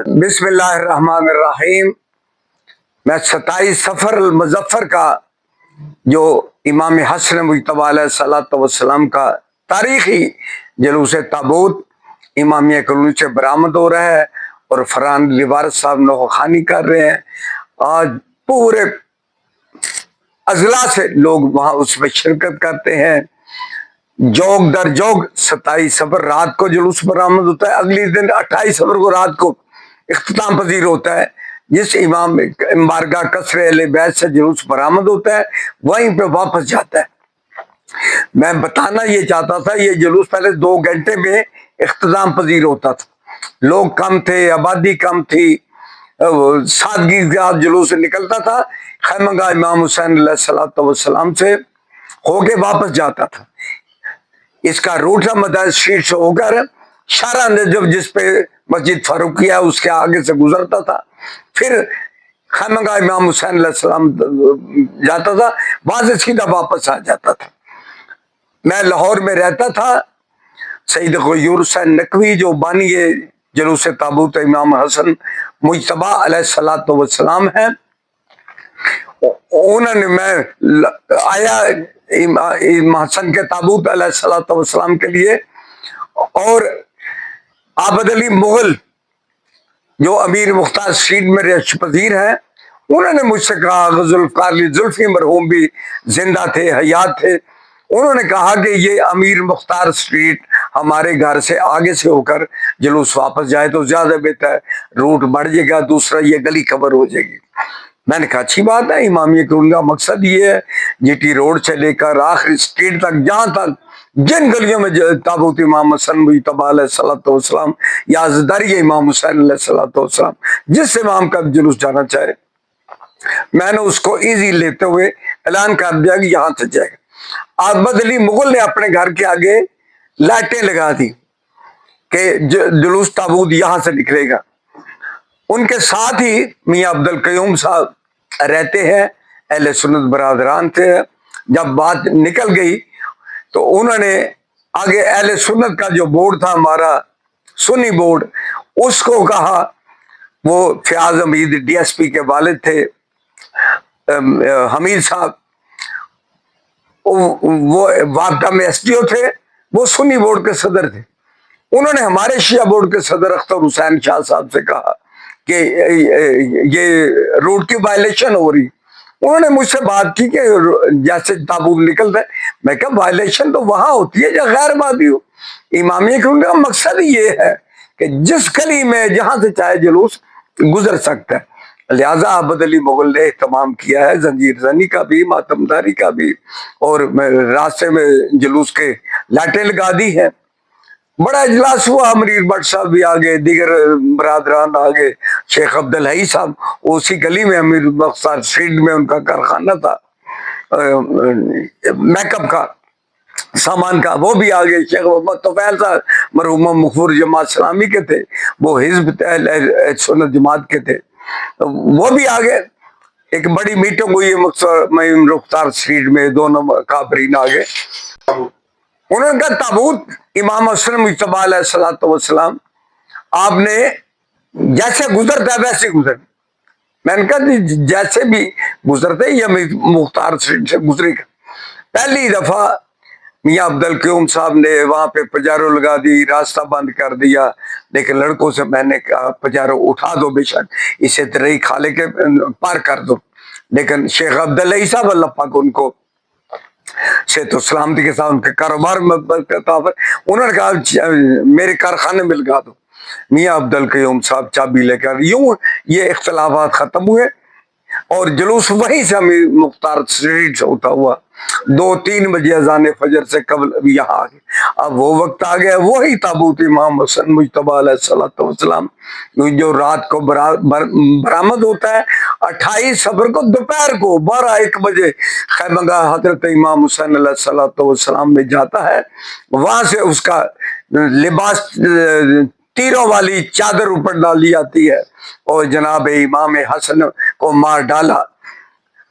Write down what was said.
بسم اللہ الرحمن الرحیم۔ میں 27 سفر المظفر کا جو امام حسن مجتبی علیہ الصلوۃ والسلام کا تاریخی جلوس تابوت امامیہ کالونی سے برآمد ہو رہا ہے اور فرحان لیوارث صاحب نوخوانی کر رہے ہیں۔ آج پورے اضلاع سے لوگ وہاں اس میں شرکت کرتے ہیں۔ جوگ در جوگ 27 سفر رات کو جلوس برآمد ہوتا ہے، اگلی دن 28 سفر کو رات کو اختتام پذیر ہوتا ہے۔ جس امام بارگاہ قصر اہل بیت سے جلوس برآمد ہوتا ہے وہیں پہ واپس جاتا ہے۔ میں بتانا یہ چاہتا تھا، یہ جلوس پہلے 2 گھنٹے میں اختتام پذیر ہوتا تھا، لوگ کم تھے، آبادی کم تھی، سادگی کے ساتھ جلوس نکلتا تھا، خیمگاہ امام حسین علیہ الصلوۃ والسلام سے ہو کے واپس جاتا تھا۔ اس کا روٹ ہے مدارس اسٹریٹ سے ہو کر شارع نجف، جس پہ مسجد فاروقیہ اس کے آگے سے گزرتا تھا، پھر خیمگاہ امام حسین علیہ السلام جاتا تھا، وہاں سے سیدھا واپس آ جاتا تھا۔ میں لاہور میں رہتا تھا۔ سید غیور حسین نقوی جو بانی جلوس تابوت امام حسن مجتبی علیہ الصلوۃ والسلام ہیں، انہوں نے میں آیا امام حسن کے تابوت علیہ الصلوۃ والسلام کے لیے، اور عابد علی مغل جو امیر مختار اسٹریٹ میں رہائش پذیر ہیں، انہوں نے مجھ سے کہا، ذوالفقار علی زلفی مرحوم بھی زندہ تھے، حیات تھے، انہوں نے کہا کہ یہ امیر مختار اسٹریٹ ہمارے گھر سے آگے سے ہو کر جلوس واپس جائے تو زیادہ بہتر ہے، روٹ بڑھ جائے گا، دوسرا یہ گلی کور ہو جائے گی۔ میں نے کہا اچھی بات ہے، امامیہ کالونی کا مقصد یہ ہے، جی ٹی روڈ سے لے کر آخری اسٹریٹ تک، جہاں تک جن گلیوں میں تابوت امام حسن مجتبی علیہ الصلوۃ والسلام یا ازدری امام حسین علیہ الصلوۃ والسلام، جس امام کا جلوس جانا چاہے، میں نے اس کو ایزی لیتے ہوئے اعلان کر دیا کہ یہاں سے جائے گا۔ عابد علی مغل نے اپنے گھر کے آگے لائٹیں لگا دی کہ جلوس تابوت یہاں سے نکلے گا۔ ان کے ساتھ ہی میاں عبد القیوم صاحب رہتے ہیں، اہل سنت برادران تھے۔ جب بات نکل گئی تو انہوں نے آگے اہل سنت کا جو بورڈ تھا ہمارا سنی بورڈ، اس کو کہا، وہ فیاض حمید ڈی ایس پی کے والد تھے، حمید صاحب وہ وابڈا میں ایس ڈی او تھے، وہ سنی بورڈ کے صدر تھے، انہوں نے ہمارے شیعہ بورڈ کے صدر اختر حسین شاہ صاحب سے کہا کہ یہ روڈ کی وائلیشن ہو رہی۔ انہوں نے مجھ سے بات کی کہ جیسے تابوت نکلتا ہے، میں کہا وائلیشن تو وہاں ہوتی ہے جہاں غیر بادی ہو، امامیہ کالونی کا مقصد یہ ہے کہ جس گلی میں جہاں سے چاہے جلوس گزر سکتا ہے۔ لہذا عابد علی مغل نے اہتمام کیا ہے زنجیر زنی کا بھی، ماتمداری کا بھی، اور راستے میں جلوس کے لاٹیں لگا دی ہیں۔ بڑا اجلاس ہوا، منیر بٹ صاحب بھی آگے، دیگر برادران آگے، شیخ عبدالحی صاحب اسی گلی میں امیر مختار اسٹریٹ میں ان کا کارخانہ تھا میک اپ کا سامان کا، وہ بھی آگے، شیخ محمد طفیل صاحب مرحوم مغفور جماعت اسلامی کے تھے، وہ حزب اہل سنت جماعت کے تھے، وہ بھی آگے۔ ایک بڑی میٹنگ ہوئی مختار اسٹریٹ میں، دونوں کابرین آگے۔ انہوں نے کہا تابوت امام حسن مجتبی علیہ الصلوۃ والسلام آپ نے جیسے گزرتا ہے ویسے گزر۔ میں نے کہا جیسے بھی گزرتے یہ مختار اسٹریٹ سے گزرے گا۔ پہلی دفعہ میاں عبد القیوم صاحب نے وہاں پہ پجارو لگا دی، راستہ بند کر دیا، لیکن لڑکوں سے میں نے کہا پجارو اٹھا دو، بے شک اسے ترئی کھا لے کے پار کر دو، لیکن شیخ عبداللہ صاحب اللہ پاک ان کو صحت و سلامتی کے ساتھ ان کے کاروبار میں برکت عطا فرمائے، انہوں نے کہا میرے کارخانے میں لگا دو۔ میاں عبد القیوم صاحب چابی لے کر، یوں یہ اختلافات ختم ہوئے اور جلوس وہیں سے ہمیں مختار اسٹریٹ سے ہوتا ہوا 2-3 بجے اذان فجر سے قبل یہاں آ گئے۔ اب وہ وقت آ گیا، وہی تابوت امام حسن مجتبی علیہ الصلوۃ والسلام جو رات کو برآمد ہوتا ہے 28 صفر کو دوپہر کو 12-1 بجے خیمگاہ حضرت امام حسین علیہ الصلوۃ والسلام میں جاتا ہے۔ وہاں سے اس کا لباس تیروں والی چادر اوپر ڈال دی جاتی ہے اور جناب امام حسن کو مار ڈالا۔